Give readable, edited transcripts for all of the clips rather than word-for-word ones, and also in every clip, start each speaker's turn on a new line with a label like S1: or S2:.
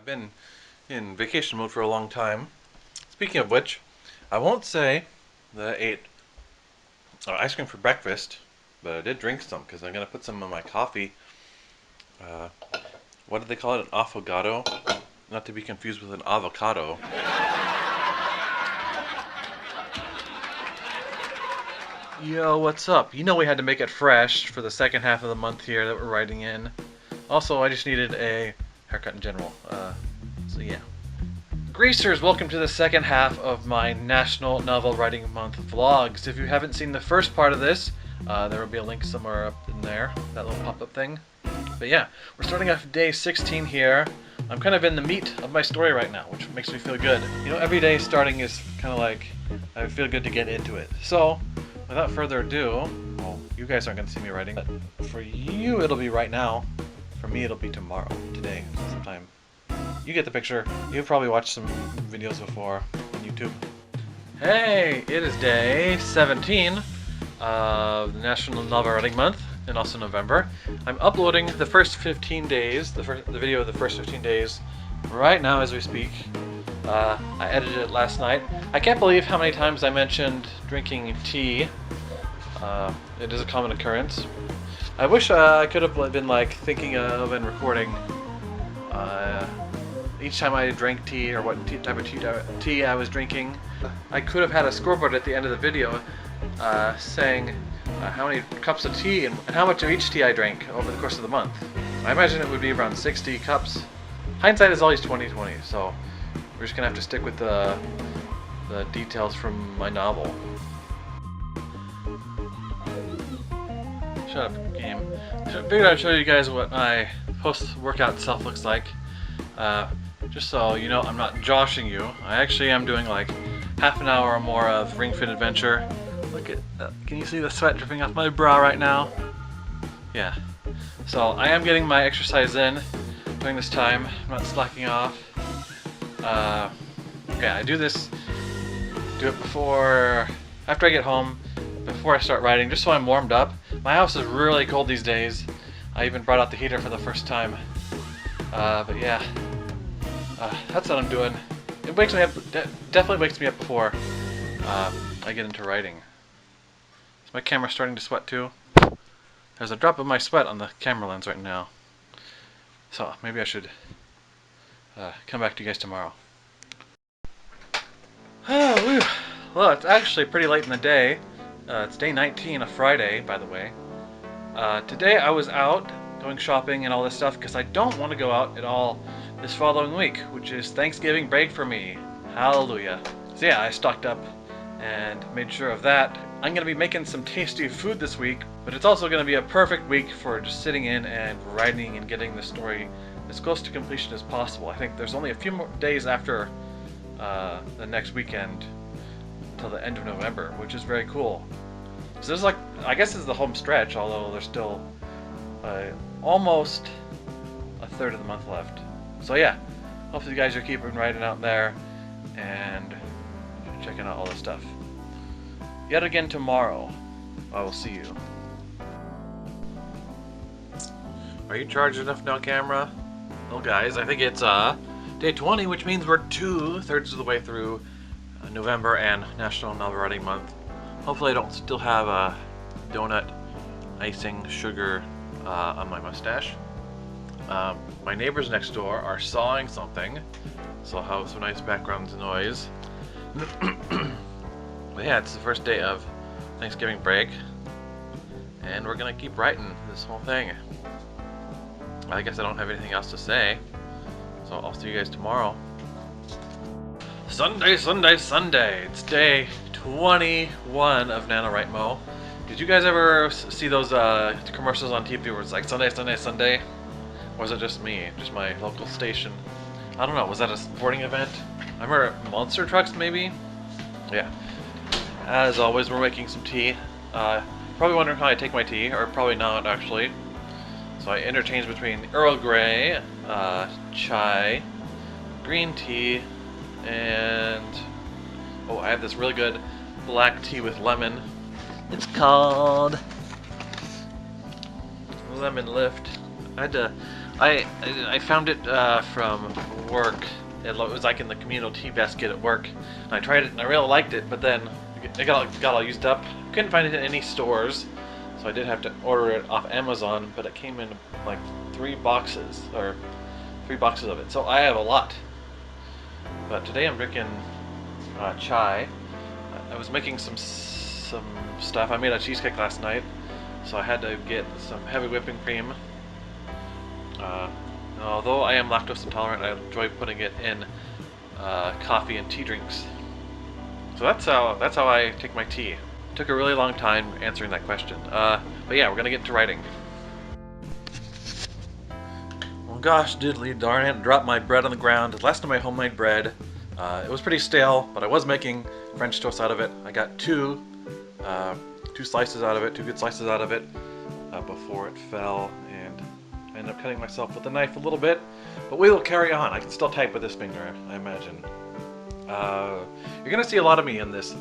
S1: I've been in vacation mode for a long time. Speaking of which, I won't say that I ate ice cream for breakfast, but I did drink some because I'm going to put some in my coffee. Uh, what did they call it? An affogato? Not to be confused with an avocado. Yo, what's up? You know we had to make it fresh for the second half of the month here that we're writing in. Also, I just needed a haircut in general. So yeah. Greasers, welcome to the second half of my National Novel Writing Month vlogs. If you haven't seen the first part of this, there will be a link somewhere up in there, that little pop-up thing. But yeah, we're starting off day 16 here. I'm kind of in the meat of my story right now, which makes me feel good. You know, every day starting is kind of like, I feel good to get into it. So, without further ado, well, you guys aren't going to see me writing, but for you it'll be right now. For me it'll be tomorrow, today, sometime. You get the picture. You've probably watched some videos before on YouTube. Hey, it is day 17 of the National Novel Writing Month, and also November. I'm uploading the first 15 days, the video of the first 15 days, right now as we speak. I edited it last night. I can't believe how many times I mentioned drinking tea. It is a common occurrence. I wish I could have been like thinking of and recording each time I drank tea or what type of tea I was drinking. I could have had a scoreboard at the end of the video saying how many cups of tea and how much of each tea I drank over the course of the month. I imagine it would be around 60 cups. Hindsight is always 20/20, so we're just gonna have to stick with the details from my novel. Shut up, game. So I figured I'd show you guys what my post-workout self looks like. Just so you know, I'm not joshing you. I actually am doing like half an hour or more of Ring Fit Adventure. Look at that. Can you see the sweat dripping off my brow right now? Yeah. So I am getting my exercise in during this time. I'm not slacking off. Yeah, I do it after I get home, before I start writing, just so I'm warmed up. My house is really cold these days. I even brought out the heater for the first time. But yeah, that's what I'm doing. It wakes me up, definitely wakes me up before I get into writing. Is my camera starting to sweat too? There's a drop of my sweat on the camera lens right now. So maybe I should come back to you guys tomorrow. Well, it's actually pretty late in the day. It's day 19, a Friday, by the way. Today I was out going shopping and all this stuff because I don't want to go out at all this following week, which is Thanksgiving break for me. Hallelujah. So yeah, I stocked up and made sure of that. I'm going to be making some tasty food this week, but it's also going to be a perfect week for just sitting in and writing and getting the story as close to completion as possible. I think there's only a few more days after the next weekend until the end of November, which is very cool. So this is like, I guess this is the home stretch, although there's still almost a third of the month left. So yeah, hopefully you guys are keeping writing out there and checking out all this stuff. Yet again tomorrow, I will see you. Are you charged enough now, camera? Well guys, I think it's day 20, which means we're 2/3 of the way through November and National Novel Writing Month. Hopefully I don't still have a donut icing sugar on my mustache. My neighbors next door are sawing something, so I'll have some nice background noise. But yeah, it's the first day of Thanksgiving break, and we're gonna keep writing this whole thing. I guess I don't have anything else to say, so I'll see you guys tomorrow. Sunday, Sunday, Sunday! It's day 21 of NaNoWriMo. Did you guys ever see those commercials on TV where it's like Sunday, Sunday, Sunday? Or was it just me? Just my local station? I don't know, was that a sporting event? I remember monster trucks maybe? Yeah. As always, we're making some tea. Probably wondering how I take my tea, or probably not actually. So I interchange between Earl Grey, chai, green tea, and oh, I have this really good black tea with lemon. It's called Lemon Lift. I I found it from work. It was like in the communal tea basket at work. And I tried it and I really liked it, but then it got all used up. Couldn't find it in any stores, so I did have to order it off Amazon. But it came in like 3 boxes of it. So I have a lot. But today I'm drinking chai. I was making some stuff. I made a cheesecake last night, so I had to get some heavy whipping cream. Although I am lactose intolerant, I enjoy putting it in coffee and tea drinks. So that's how I take my tea. It took a really long time answering that question. But yeah, we're gonna get into writing. Well, gosh, diddly darn it! Dropped my bread on the ground. Last time I homemade bread, it was pretty stale, but I was making French toast out of it. I got two slices out of it, 2 good slices out of it before it fell, and I ended up cutting myself with a knife a little bit, but we will carry on. I can still type with this finger, I imagine. You're gonna see a lot of me in this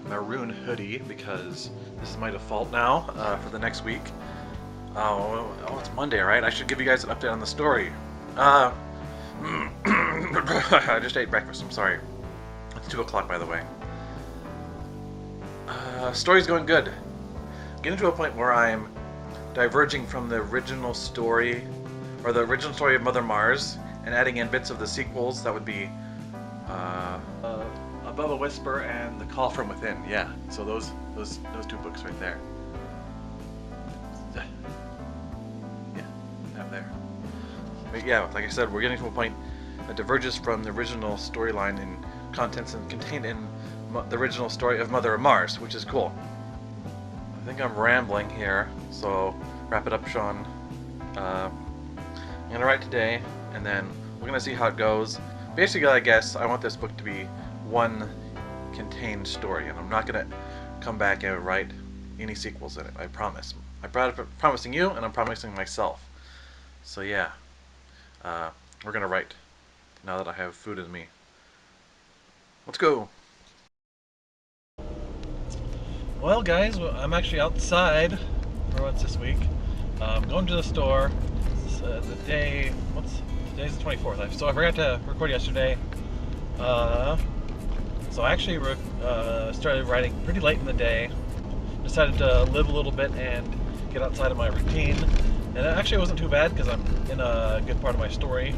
S1: maroon hoodie because this is my default now for the next week. Oh, it's Monday, right? I should give you guys an update on the story. I just ate breakfast. I'm sorry. It's 2 o'clock, by the way. Story's going good. Getting to a point where I'm diverging from the original story, or the original story of Mother Mars, and adding in bits of the sequels. That would be Above a Whisper and The Call from Within. Yeah, so those 2 books right there. Yeah, up there. But yeah, like I said, we're getting to a point that diverges from the original storyline and contents and contained in the original story of Mother of Mars, which is cool. I think I'm rambling here, so wrap it up, Sean. I'm gonna write today, and then we're gonna see how it goes. Basically, I guess I want this book to be one contained story, and I'm not gonna come back and write any sequels in it. I promise. I'm promising you, and I'm promising myself. So yeah, we're gonna write now that I have food in me. Let's go. Well, guys, I'm actually outside for once this week. I'm going to the store. It's, today's the 24th. So I forgot to record yesterday. So I actually started writing pretty late in the day. Decided to live a little bit and get outside of my routine. And it actually wasn't too bad because I'm in a good part of my story.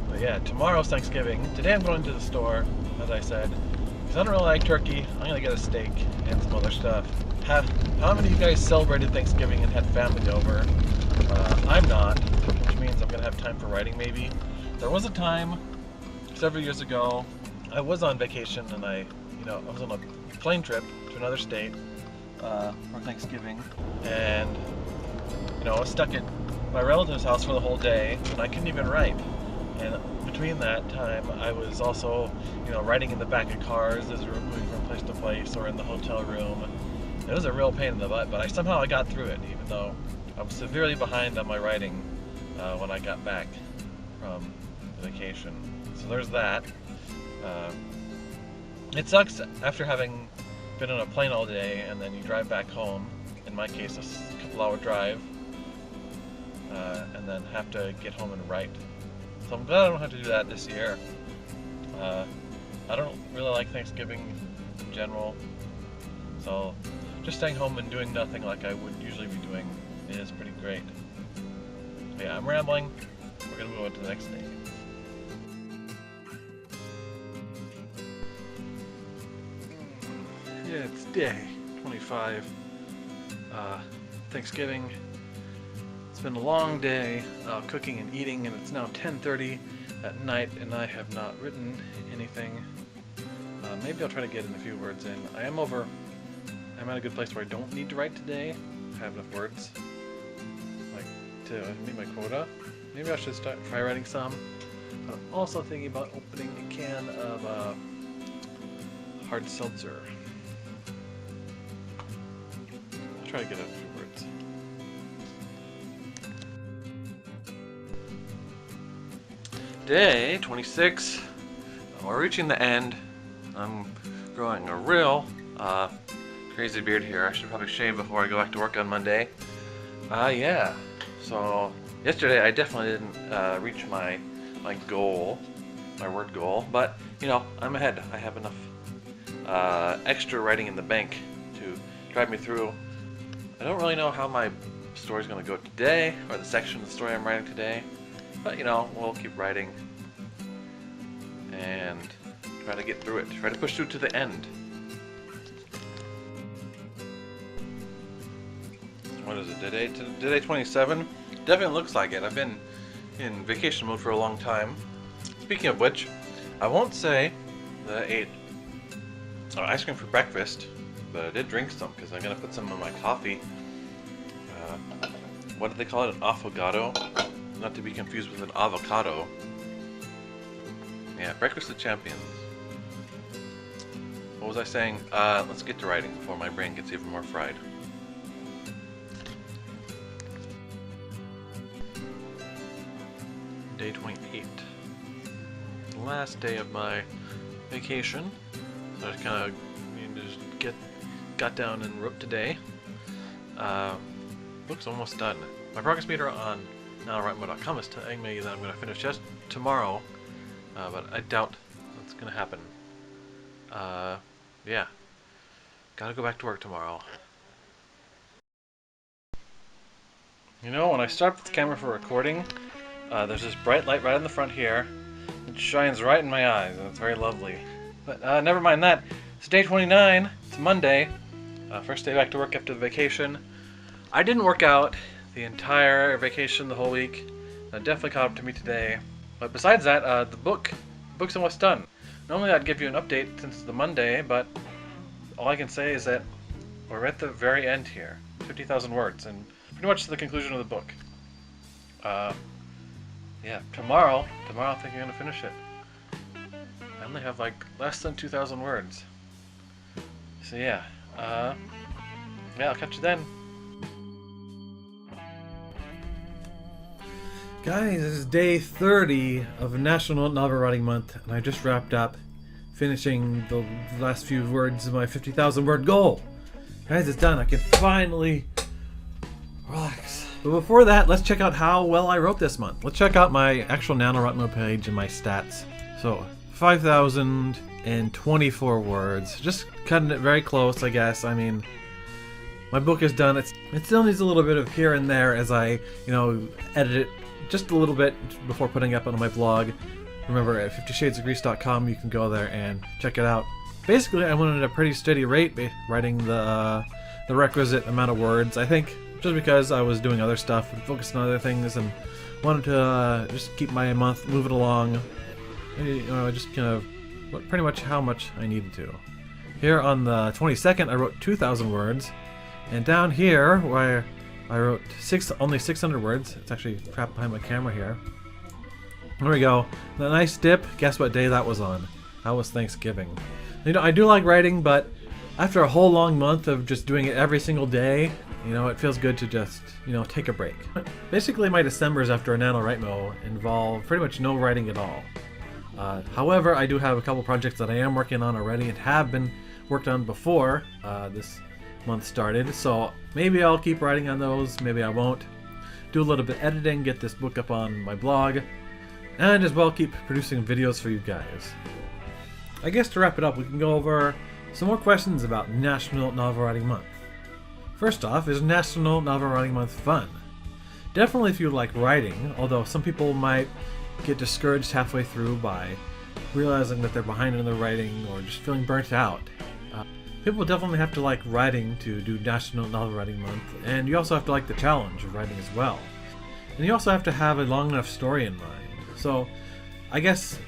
S1: But yeah, tomorrow's Thanksgiving. Today I'm going to the store, as I said. I don't really like turkey. I'm gonna get a steak and some other stuff. How many of you guys celebrated Thanksgiving and had family over? I'm not, which means I'm gonna have time for writing maybe. There was a time several years ago I was on vacation and I was on a plane trip to another state for Thanksgiving, and I was stuck at my relative's house for the whole day and I couldn't even write. And between that time, I was also, riding in the back of cars as we were moving from place to place, or in the hotel room. It was a real pain in the butt, but somehow I got through it, even though I was severely behind on my writing when I got back from vacation. So there's that. It sucks after having been on a plane all day and then you drive back home. In my case, a couple-hour drive, and then have to get home and write. So I'm glad I don't have to do that this year. I don't really like Thanksgiving in general, so just staying home and doing nothing like I would usually be doing is pretty great. But yeah, I'm rambling. We're gonna move on to the next day. Yeah, it's day 25. Thanksgiving. It's been a long day cooking and eating, and it's now 10:30 at night, and I have not written anything. Maybe I'll try to get in a few words in. I'm at a good place where I don't need to write today. I have enough words, like, to meet my quota. Maybe I should try writing some. I'm also thinking about opening a can of hard seltzer. I'll try to get a few words. Day 26. We're reaching the end. I'm growing a real crazy beard here. I should probably shave before I go back to work on Monday. Yeah. So yesterday I definitely didn't reach my goal, my word goal, but you know, I'm ahead. I have enough extra writing in the bank to drive me through. I don't really know how my story's going to go today, or the section of the story I'm writing today, but you know, we'll keep writing and try to get through it, try to push through to the end. What is it, today 27? Definitely looks like it. I've been in vacation mode for a long time. Speaking of which, I won't say that I ate ice cream for breakfast, but I did drink some because I'm going to put some in my coffee. What do they call it? An affogato? Not to be confused with an avocado. Yeah, breakfast of champions. What was I saying? Let's get to writing before my brain gets even more fried. Day 28. Last day of my vacation. So I just kind of just got down and wrote today. Book's almost done. My progress meter on NaNoWriMo.com is telling me that I'm going to finish just tomorrow, but I doubt that's going to happen. Yeah. Gotta go back to work tomorrow. You know, when I start up the camera for recording, there's this bright light right in the front here. It shines right in my eyes, and it's very lovely. But never mind that. It's day 29. It's Monday. First day back to work after the vacation. I didn't work out the entire vacation, the whole week. Definitely caught up to me today. But besides that, the book's almost done. Normally I'd give you an update since it's the Monday, but all I can say is that we're at the very end here. 50,000 words, and pretty much to the conclusion of the book. Yeah, tomorrow I think I'm going to finish it. I only have like less than 2,000 words. So yeah, yeah, I'll catch you then.
S2: Guys, this is day 30 of National Novel Writing Month, and I just wrapped up finishing the last few words of my 50,000 word goal. Guys, it's done. I can finally relax. But before that, let's check out how well I wrote this month. Let's check out my actual NaNoWriMo page and my stats. So, 5,024 words. Just cutting it very close, I guess. I mean, my book is done. It still needs a little bit of here and there as I, edit it just a little bit before putting it up on my blog. Remember, at 50shadesofgrease.com, you can go there and check it out. Basically, I went at a pretty steady rate writing the requisite amount of words. I think just because I was doing other stuff and focused on other things and wanted to just keep my month moving along. Just kind of pretty much how much I needed to. Here on the 22nd, I wrote 2,000 words, and down here where I wrote only 600 words. It's actually trapped behind my camera here. There we go. The nice dip. Guess what day that was on? That was Thanksgiving. I do like writing, but after a whole long month of just doing it every single day, it feels good to just, take a break. Basically, my Decembers after NaNoWriMo involve pretty much no writing at all. However, I do have a couple projects that I am working on already and have been worked on before this month started, so maybe I'll keep writing on those, maybe I won't. Do a little bit of editing, get this book up on my blog, and as well keep producing videos for you guys. I guess to wrap it up, we can go over some more questions about National Novel Writing Month. First off, is National Novel Writing Month fun? Definitely if you like writing, although some people might get discouraged halfway through by realizing that they're behind in their writing or just feeling burnt out. People definitely have to like writing to do National Novel Writing Month, and you also have to like the challenge of writing as well. And you also have to have a long enough story in mind. So, I guess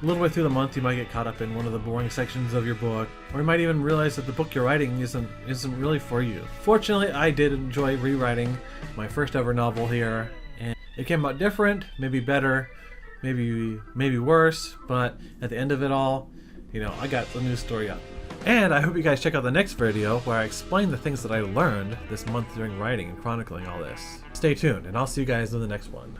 S2: a little way through the month you might get caught up in one of the boring sections of your book, or you might even realize that the book you're writing isn't really for you. Fortunately, I did enjoy rewriting my first ever novel here, and it came out different, maybe better, maybe worse, but at the end of it all, I got the new story up. And I hope you guys check out the next video where I explain the things that I learned this month during writing and chronicling all this. Stay tuned, and I'll see you guys in the next one.